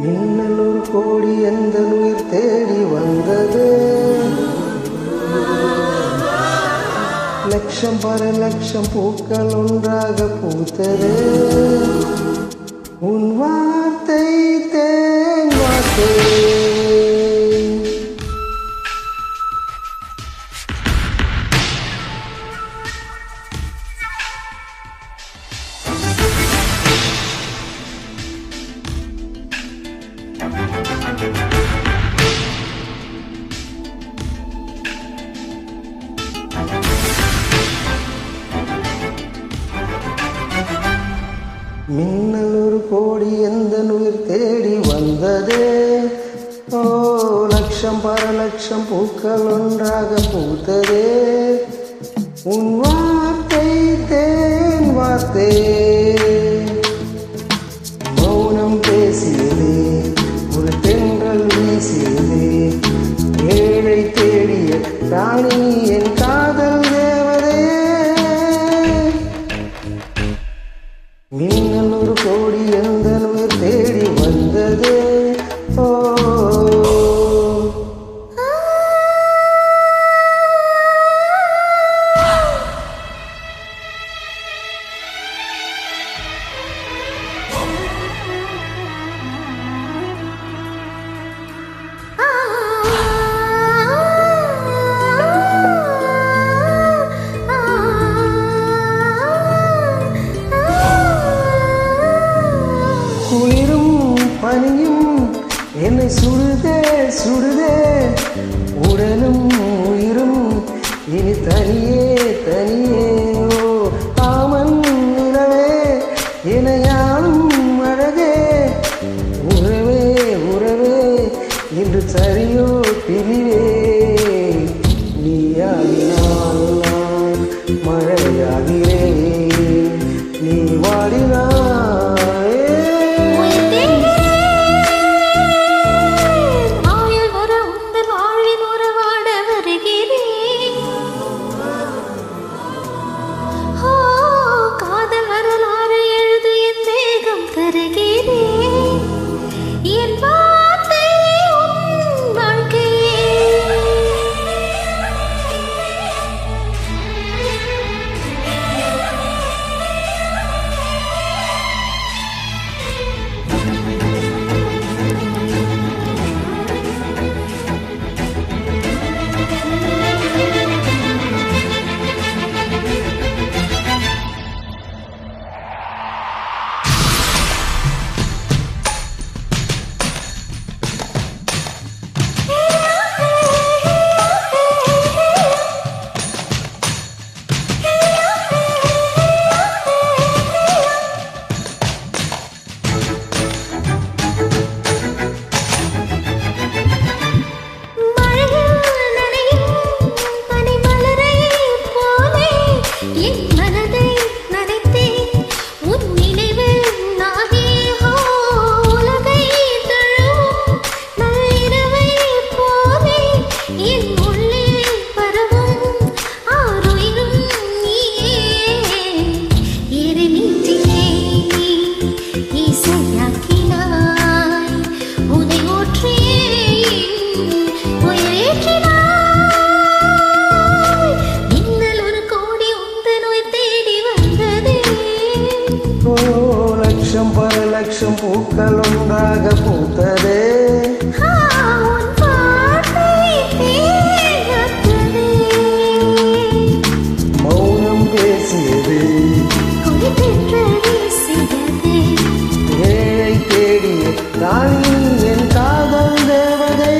மின்னல் ஒரு கோடி எந்த உயிர் தேடி வந்தது, லட்சம் பல லட்சம் பூக்கள் ஒன்றாக பூத்தது. உன் வார்த்தை தேன் வார்த்தை, மின்னல் ஒரு கோடி எந்த உயிர் தேடி வந்ததே. ஓ லட்சம் பல லட்சம் பூக்கள் ஒன்றாக பூத்ததே. உன் வார்த்தை தேன் வார்த்தை, மௌனம் பேசியதே, ஒரு தென்றல் வீசியதே. ஏழை தேடிய ராணி என் காதல் தேவதே. மின்னல் ஒரு கோடி எந்த உயிர் தேடி வந்ததே. ஓ பனியும் என்னை சுடுதே சுடுதே, உடலும் உயிரும் இனி தனியே தனியே. ஓ காமன் நிலவே இணையானும் அழகே, உறவே உறவே இன்று சரியோ பிரிவே. நீயாகினால் நான் மழையாகிறேன், நீ வாடினால் பல லட்சம் பூக்கள் ஒன்றாக பூத்ததே. மௌனம் பேசியது, ஏழை தேடிய ராணி என் காதல் தேவதே.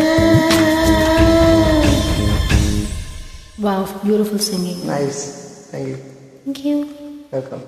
Wow, beautiful singing. Nice. Thank you. Thank you. Welcome.